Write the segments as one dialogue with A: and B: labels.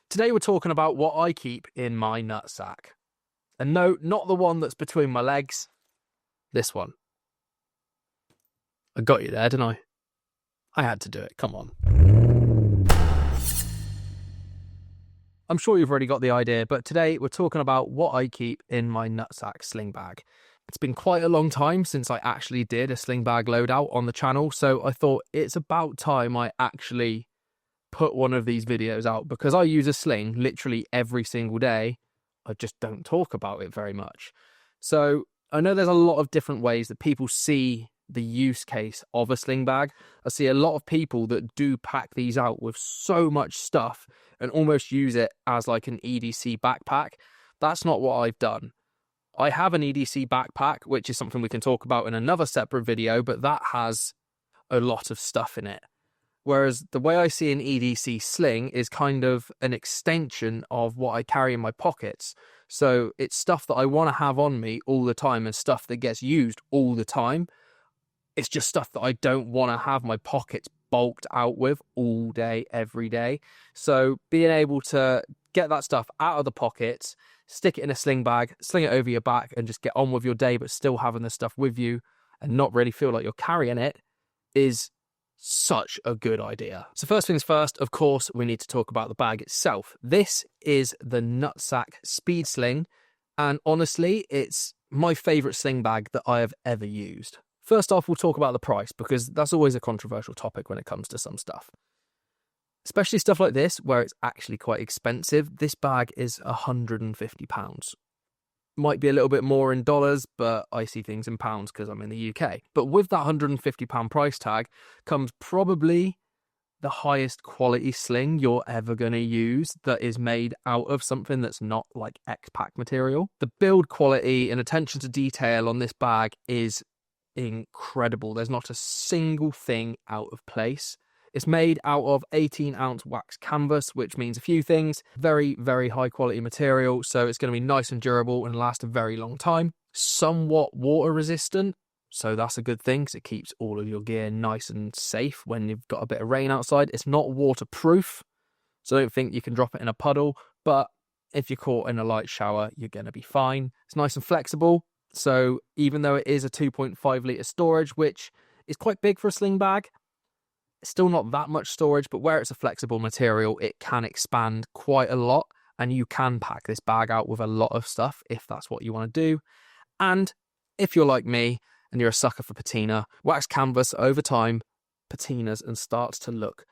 A: Today we're talking about what I keep in my nutsack. And no, not the one that's between my legs. This one. I got you there, didn't I? I had to do it, come on. I'm sure you've already got the idea, but today we're talking about what I keep in my nutsack sling bag. It's been quite a long time since I actually did a sling bag loadout on the channel, so I thought it's about time I actually put one of these videos out, because I use a sling literally every single day. I just don't talk about it very much. So I know there's a lot of different ways that people see the use case of a sling bag. I see a lot of people that do pack these out with so much stuff and almost use it as like an EDC backpack. That's not what I've done. I have an EDC backpack, which is something we can talk about in another separate video, but that has a lot of stuff in it. Whereas the way I see an EDC sling is kind of an extension of what I carry in my pockets. So it's stuff that I want to have on me all the time and stuff that gets used all the time. It's just stuff that I don't want to have my pockets bulked out with all day, every day. So being able to get that stuff out of the pockets, stick it in a sling bag, sling it over your back and just get on with your day, but still having the stuff with you and not really feel like you're carrying it is such a good idea. So first things first, of course, we need to talk about the bag itself. This is the Nutsack Speed Sling, and honestly, it's my favourite sling bag that I have ever used. First off, we'll talk about the price, because that's always a controversial topic when it comes to some stuff. Especially stuff like this, where it's actually quite expensive. This bag is £150. Might be a little bit more in dollars, but I see things in pounds because I'm in the UK. But with that £150 price tag comes probably the highest quality sling you're ever going to use that is made out of something that's not like X-Pack material. The build quality and attention to detail on this bag is incredible. There's not a single thing out of place. It's made out of 18-ounce wax canvas, which means a few things. Very, very high quality material, so it's going to be nice and durable and last a very long time. Somewhat water resistant, so that's a good thing because it keeps all of your gear nice and safe when you've got a bit of rain outside. It's not waterproof, so I don't think you can drop it in a puddle, but if you're caught in a light shower, you're going to be fine. It's nice and flexible, so even though it is a 2.5 litre storage, which is quite big for a sling bag, it's still not that much storage, but where it's a flexible material, it can expand quite a lot, and you can pack this bag out with a lot of stuff if that's what you want to do. And if you're like me and you're a sucker for patina, wax canvas over time patinas and starts to look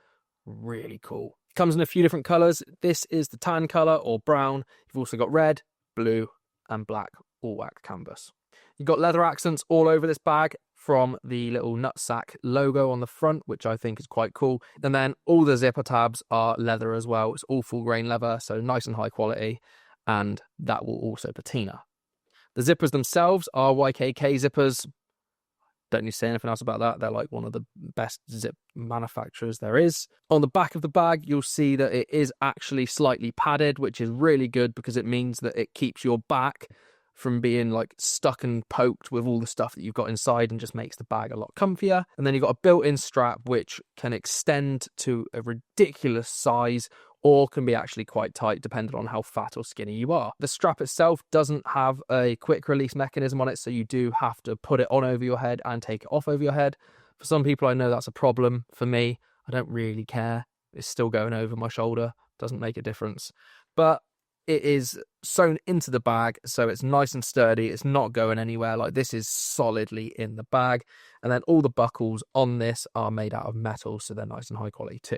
A: really cool. It comes in a few different colours. This is the tan colour or brown. You've also got red, blue and black all wax canvas. You've got leather accents all over this bag, from the little Nutsack logo on the front, which I think is quite cool. And then all the zipper tabs are leather as well. It's all full grain leather, so nice and high quality, and that will also patina. The zippers themselves are YKK zippers. Don't need to say anything else about that. They're like one of the best zip manufacturers there is. On the back of the bag, you'll see that it is actually slightly padded, which is really good because it means that it keeps your back from being like stuck and poked with all the stuff that you've got inside, and just makes the bag a lot comfier. And then you've got a built-in strap which can extend to a ridiculous size or can be actually quite tight depending on how fat or skinny you are. The strap itself doesn't have a quick release mechanism on it, so you do have to put it on over your head and take it off over your head. For some people, I know that's a problem. For me, I don't really care. It's still going over my shoulder. Doesn't make a difference. But it is sewn into the bag, so it's nice and sturdy. It's not going anywhere. Like, this is solidly in the bag. And then all the buckles on this are made out of metal, so they're nice and high quality too.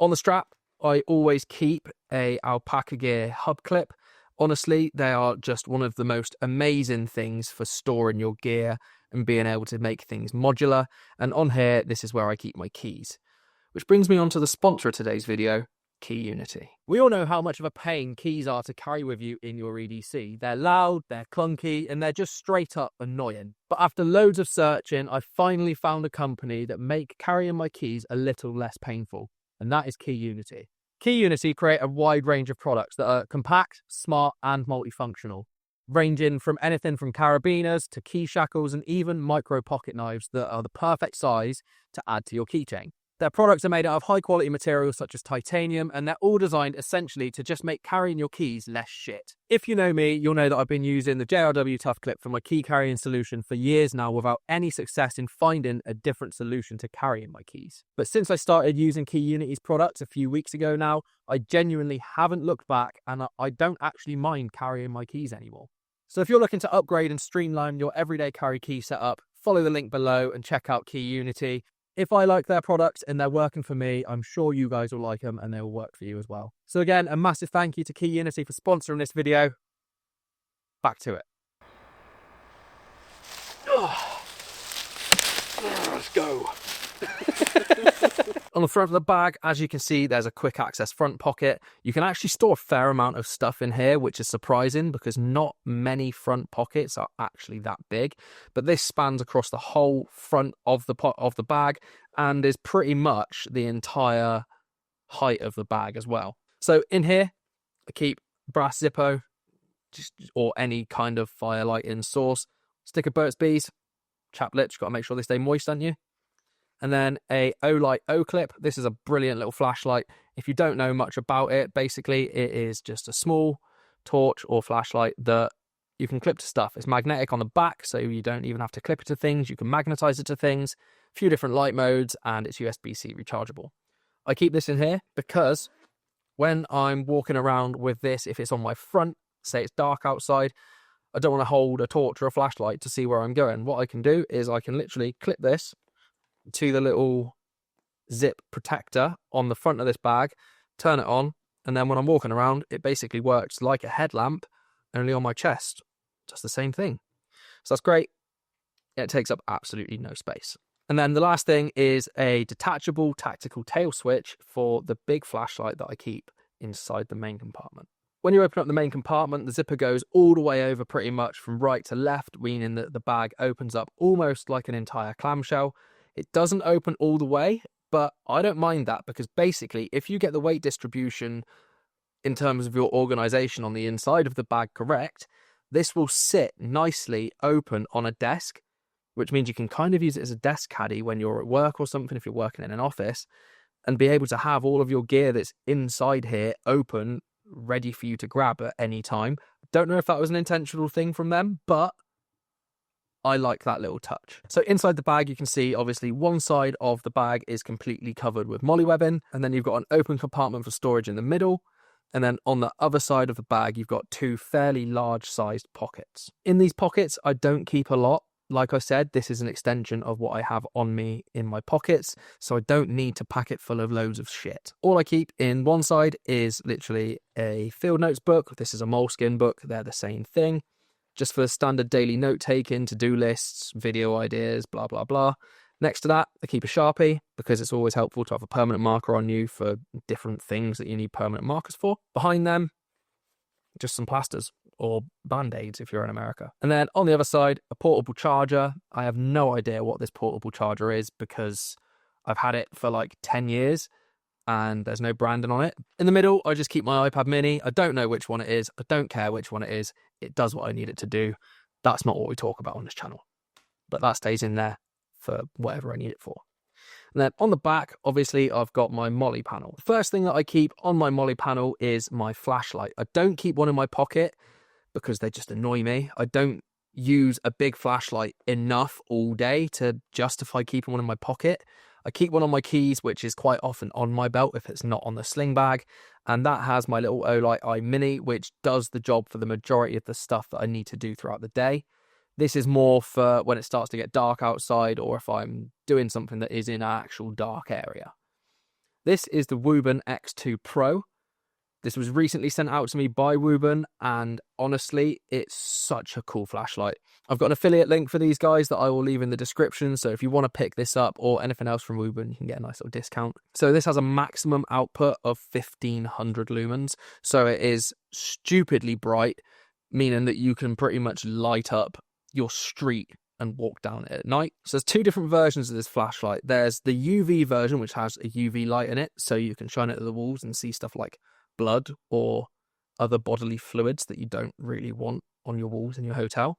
A: On the strap, I always keep a alpaca gear hub clip. Honestly, they are just one of the most amazing things for storing your gear and being able to make things modular. And on here, this is where I keep my keys. Which brings me on to the sponsor of today's video, Key Unity. We all know how much of a pain keys are to carry with you in your EDC. They're loud, they're clunky, and they're just straight up annoying. But after loads of searching, I finally found a company that make carrying my keys a little less painful, and that is Key Unity. Key Unity create a wide range of products that are compact, smart, and multifunctional, ranging from anything from carabiners to key shackles and even micro pocket knives that are the perfect size to add to your keychain. Their products are made out of high quality materials such as titanium, and they're all designed essentially to just make carrying your keys less shit. If you know me, you'll know that I've been using the JRW Tough Clip for my key carrying solution for years now without any success in finding a different solution to carrying my keys. But since I started using Key Unity's products a few weeks ago now, I genuinely haven't looked back, and I don't actually mind carrying my keys anymore. So if you're looking to upgrade and streamline your everyday carry key setup, follow the link below and check out Key Unity. If I like their products and they're working for me, I'm sure you guys will like them and they will work for you as well. So again, a massive thank you to Key Unity for sponsoring this video. Back to it. Let's go. On the front of the bag, as you can see, there's a quick access front pocket. You can actually store a fair amount of stuff in here, which is surprising because not many front pockets are actually that big. But this spans across the whole front of the bag and is pretty much the entire height of the bag as well. So in here, I keep brass Zippo or any kind of fire lighting source, stick of Burt's Bees, chaplets, you've got to make sure they stay moist, don't you? And then a Olight O-clip. This is a brilliant little flashlight. If you don't know much about it, basically it is just a small torch or flashlight that you can clip to stuff. It's magnetic on the back, so you don't even have to clip it to things. You can magnetize it to things, a few different light modes, and it's USB-C rechargeable. I keep this in here because when I'm walking around with this, if it's on my front, say it's dark outside, I don't want to hold a torch or a flashlight to see where I'm going. What I can do is I can literally clip this to the little zip protector on the front of this bag, turn it on, and then when I'm walking around, it basically works like a headlamp, only on my chest. Just the same thing. So that's great. It takes up absolutely no space. And then the last thing is a detachable tactical tail switch for the big flashlight that I keep inside the main compartment. When you open up the main compartment, the zipper goes all the way over pretty much from right to left, meaning that the bag opens up almost like an entire clamshell. It doesn't open all the way, but I don't mind that because basically if you get the weight distribution in terms of your organization on the inside of the bag correct, this will sit nicely open on a desk, which means you can kind of use it as a desk caddy when you're at work or something, if you're working in an office, and be able to have all of your gear that's inside here open, ready for you to grab at any time. Don't know if that was an intentional thing from them, but I like that little touch. So inside the bag, you can see obviously one side of the bag is completely covered with Molle webbing, and then you've got an open compartment for storage in the middle. And then on the other side of the bag, you've got two fairly large sized pockets. In these pockets, I don't keep a lot. Like I said, this is an extension of what I have on me in my pockets, so I don't need to pack it full of loads of shit. All I keep in one side is literally a field notes book. This is a Moleskin book. They're the same thing. Just for standard daily note-taking, to-do lists, video ideas, blah, blah, blah. Next to that, I keep a Sharpie because it's always helpful to have a permanent marker on you for different things that you need permanent markers for. Behind them, just some plasters or Band-Aids if you're in America. And then on the other side, a portable charger. I have no idea what this portable charger is because I've had it for like 10 years and there's no branding on it. In the middle, I just keep my iPad mini. I don't know which one it is. I don't care which one it is. It does what I need it to do. That's not what we talk about on this channel. But that stays in there for whatever I need it for. And then on the back, obviously, I've got my Molle panel. The first thing that I keep on my Molle panel is my flashlight. I don't keep one in my pocket because they just annoy me. I don't use a big flashlight enough all day to justify keeping one in my pocket. I keep one on my keys, which is quite often on my belt if it's not on the sling bag. And that has my little Olight Eye Mini, which does the job for the majority of the stuff that I need to do throughout the day. This is more for when it starts to get dark outside or if I'm doing something that is in an actual dark area. This is the Wooburn X2 Pro. This was recently sent out to me by Wooburn, and honestly, it's such a cool flashlight. I've got an affiliate link for these guys that I will leave in the description, so if you want to pick this up or anything else from Wooburn, you can get a nice little discount. So this has a maximum output of 1500 lumens, so it is stupidly bright, meaning that you can pretty much light up your street and walk down it at night. So there's two different versions of this flashlight. There's the UV version, which has a UV light in it, so you can shine it at the walls and see stuff like blood or other bodily fluids that you don't really want on your walls in your hotel.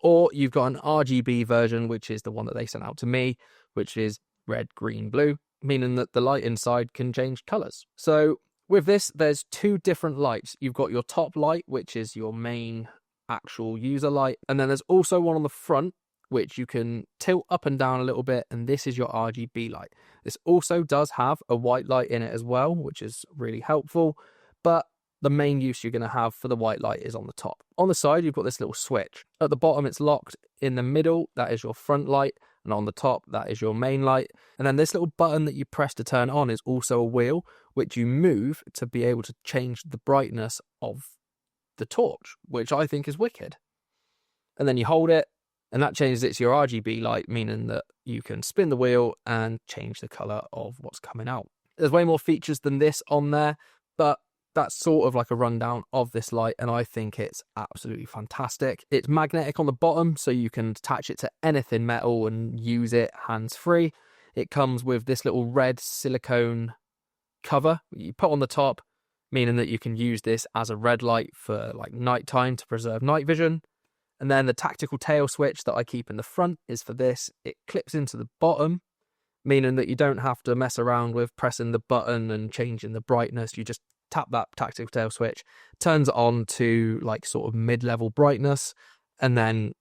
A: Or you've got an RGB version, which is the one that they sent out to me, which is red, green, blue, meaning that the light inside can change colours. So with this, there's two different lights. You've got your top light, which is your main actual user light, and then there's also one on the front, which you can tilt up and down a little bit, and this is your RGB light. This also does have a white light in it as well, which is really helpful, but the main use you're going to have for the white light is on the top. On the side, you've got this little switch. At the bottom, it's locked. In the middle, that is your front light, and on the top, that is your main light. And then this little button that you press to turn on is also a wheel, which you move to be able to change the brightness of the torch, which I think is wicked. And then you hold it, and that changes it to your RGB light, meaning that you can spin the wheel and change the colour of what's coming out. There's way more features than this on there, but that's sort of like a rundown of this light, and I think it's absolutely fantastic. It's magnetic on the bottom, so you can attach it to anything metal and use it hands-free. It comes with this little red silicone cover you put on the top, meaning that you can use this as a red light for like nighttime to preserve night vision. And then the tactical tail switch that I keep in the front is for this. It clips into the bottom, meaning that you don't have to mess around with pressing the button and changing the brightness. You just tap that tactical tail switch, turns it on to like sort of mid-level brightness, and then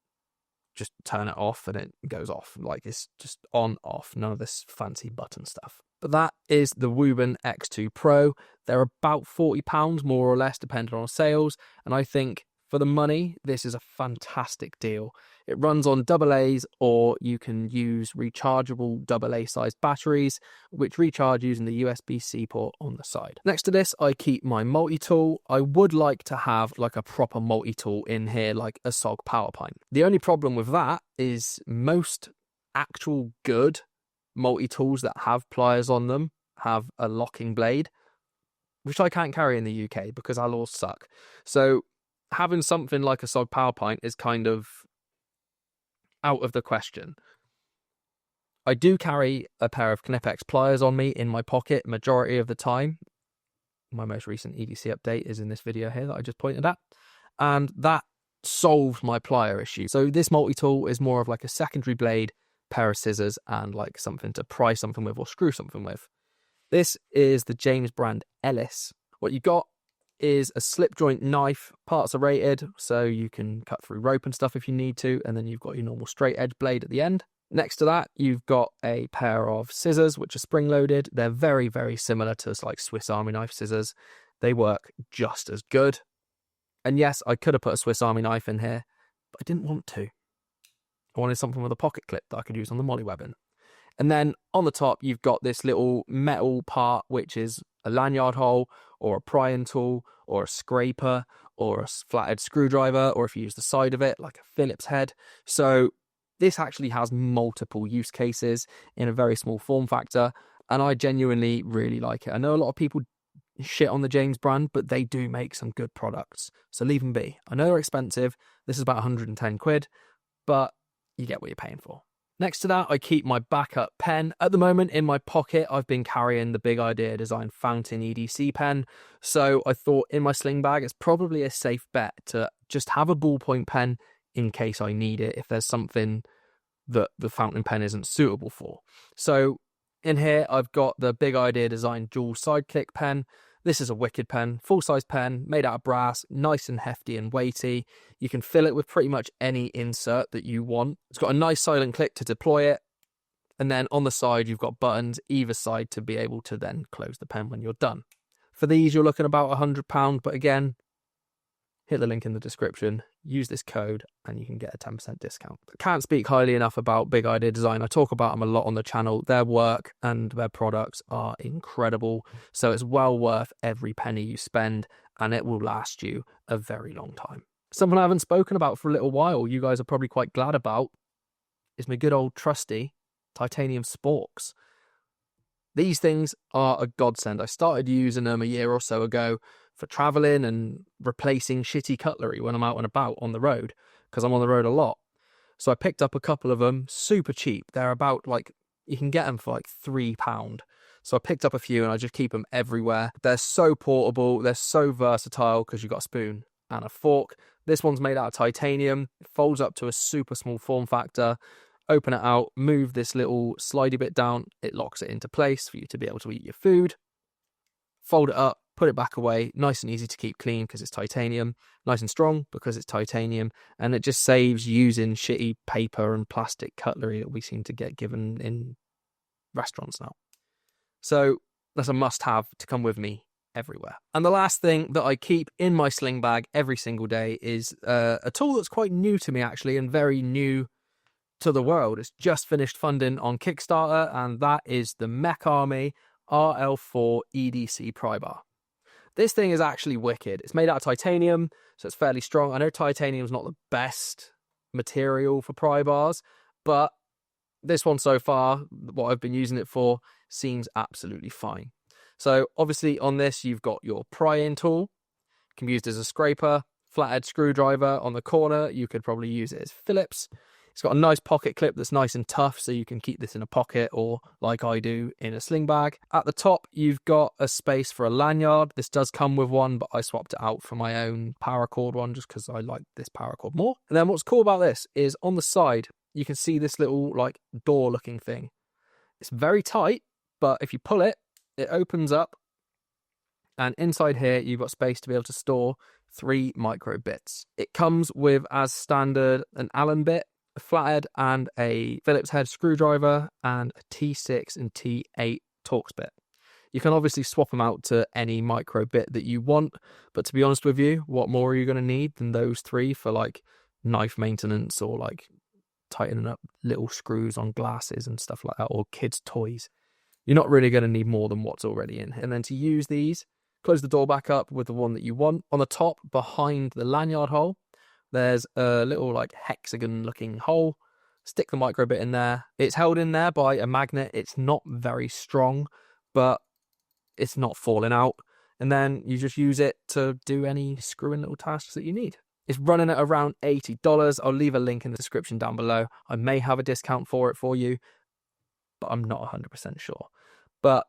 A: just turn it off and it goes off. Like it's just on, off, none of this fancy button stuff. But that is the Wubin X2 Pro. They're about £40 more or less, depending on sales. And I think for the money, this is a fantastic deal. It runs on AA's, or you can use rechargeable AA sized batteries, which recharge using the USB-C port on the side. Next to this, I keep my multi-tool. I would like to have like a proper multi-tool in here, like a SOG power pint. The only problem with that is most actual good multi-tools that have pliers on them have a locking blade, which I can't carry in the UK because our laws suck. So having something like a SOG power pint is kind of out of the question. I do carry a pair of Knipex pliers on me in my pocket majority of the time. My most recent EDC update is in this video here that I just pointed at, and that solved my plier issue. So this multi-tool is more of like a secondary blade, pair of scissors, and like something to pry something with or screw something with. This is the James Brand Ellis. What you got is a slip joint knife. Parts are rated, so you can cut through rope and stuff if you need to, and then you've got your normal straight edge blade at the end. Next to that, you've got a pair of scissors, which are spring-loaded. They're very, very similar to like Swiss Army knife scissors. They work just as good. And yes, I could have put a Swiss Army knife in here, but I didn't want to. I wanted something with a pocket clip that I could use on the Molle weapon. And then on the top, you've got this little metal part, which is a lanyard hole, or a prying tool, or a scraper, or a flathead screwdriver, or if you use the side of it, like a Phillips head. So this actually has multiple use cases in a very small form factor, and I genuinely really like it. I know a lot of people shit on the James Brand, but they do make some good products, so leave them be. I know they're expensive. This is about 110 quid, but you get what you're paying for. Next to that, I keep my backup pen. At the moment, in my pocket, I've been carrying the Big Idea Design Fountain EDC pen, so I thought in my sling bag, it's probably a safe bet to just have a ballpoint pen in case I need it, if there's something that the fountain pen isn't suitable for. So in here, I've got the Big Idea Design Dual Sidekick pen. This is a wicked pen, full-size pen, made out of brass, nice and hefty and weighty. You can fill it with pretty much any insert that you want. It's got a nice silent click to deploy it. And then on the side, you've got buttons either side to be able to then close the pen when you're done. For these, you're looking about £100, but again, hit the link in the description, use this code, and you can get a 10% discount. I can't speak highly enough about Big Idea Design. I talk about them a lot on the channel. Their work and their products are incredible, so it's well worth every penny you spend, and it will last you a very long time. Something I haven't spoken about for a little while, you guys are probably quite glad about, is my good old trusty titanium sporks. These things are a godsend. I started using them a year or so ago for traveling and replacing shitty cutlery when I'm out and about on the road, because I'm on the road a lot. So I picked up a couple of them, super cheap. They're about like, you can get them for like £3. So I picked up a few and I just keep them everywhere. They're so portable, they're so versatile because you've got a spoon and a fork. This one's made out of titanium, it folds up to a super small form factor, open it out, move this little slidey bit down, it locks it into place for you to be able to eat your food. Fold it up, put it back away, nice and easy to keep clean because it's titanium, nice and strong because it's titanium, and it just saves using shitty paper and plastic cutlery that we seem to get given in restaurants now. So that's a must-have to come with me everywhere. And the last thing that I keep in my sling bag every single day is a tool that's quite new to me actually, and very new to the world. It's just finished funding on Kickstarter, and that is the MechArmy RL4 EDC pry bar. This thing is actually wicked. It's made out of titanium, so it's fairly strong. I know titanium's not the best material for pry bars, but this one so far, what I've been using it for, seems absolutely fine. So obviously on this, you've got your pry-in tool. It can be used as a scraper, flathead screwdriver on the corner. You could probably use it as Phillips. It's got a nice pocket clip that's nice and tough, so you can keep this in a pocket or, like I do, in a sling bag. At the top, you've got a space for a lanyard. This does come with one, but I swapped it out for my own paracord one just because I like this paracord more. And then what's cool about this is on the side, you can see this little like door looking thing. It's very tight, but if you pull it, it opens up, and inside here you've got space to be able to store 3 micro bits. It comes with, as standard, an Allen bit, a flathead, and a Phillips head screwdriver, and a T6 and T8 Torx bit. You can obviously swap them out to any micro bit that you want, but to be honest with you, what more are you going to need than those 3 for like knife maintenance or like tightening up little screws on glasses and stuff like that, or kids' toys? You're not really going to need more than what's already in. And then to use these, close the door back up with the one that you want. On the top, behind the lanyard hole, there's a little like hexagon looking hole. Stick the micro bit in there. It's held in there by a magnet. It's not very strong, but it's not falling out. And then you just use it to do any screwing little tasks that you need. It's running at around $80. I'll leave a link in the description down below. I may have a discount for it for you, but I'm not 100% sure. But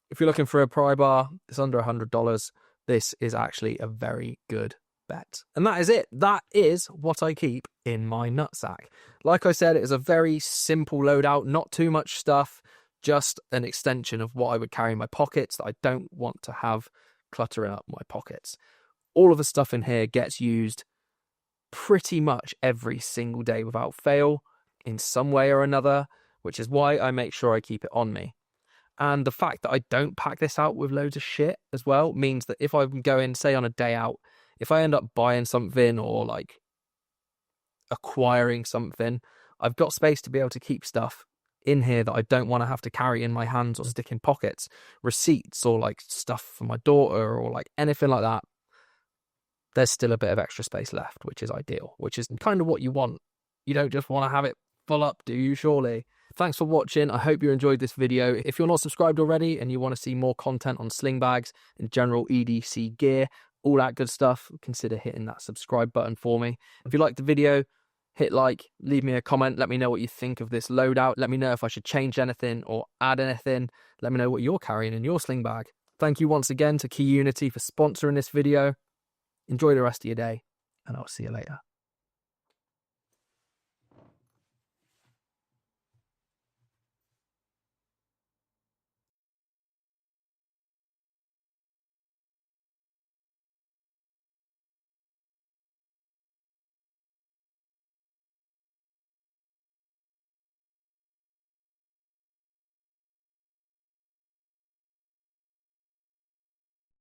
A: if you're looking for a pry bar, it's under $100. This is actually a very good bet. And that is it. That is what I keep in my nutsack. Like I said, it is a very simple loadout, not too much stuff, just an extension of what I would carry in my pockets that I don't want to have cluttering up my pockets. All of the stuff in here gets used pretty much every single day without fail in some way or another, which is why I make sure I keep it on me. And the fact that I don't pack this out with loads of shit as well means that if I'm going, say, on a day out, if I end up buying something or like acquiring something, I've got space to be able to keep stuff in here that I don't want to have to carry in my hands or stick in pockets. Receipts or like stuff for my daughter or like anything like that. There's still a bit of extra space left, which is ideal, which is kind of what you want. You don't just want to have it full up, do you, surely? Thanks for watching. I hope you enjoyed this video. If you're not subscribed already and you want to see more content on sling bags and general EDC gear, all that good stuff, consider hitting that subscribe button for me. If you liked the video, hit like, leave me a comment, let me know what you think of this loadout. Let me know if I should change anything or add anything. Let me know what you're carrying in your sling bag. Thank you once again to Key Unity for sponsoring this video. Enjoy the rest of your day, and I'll see you later.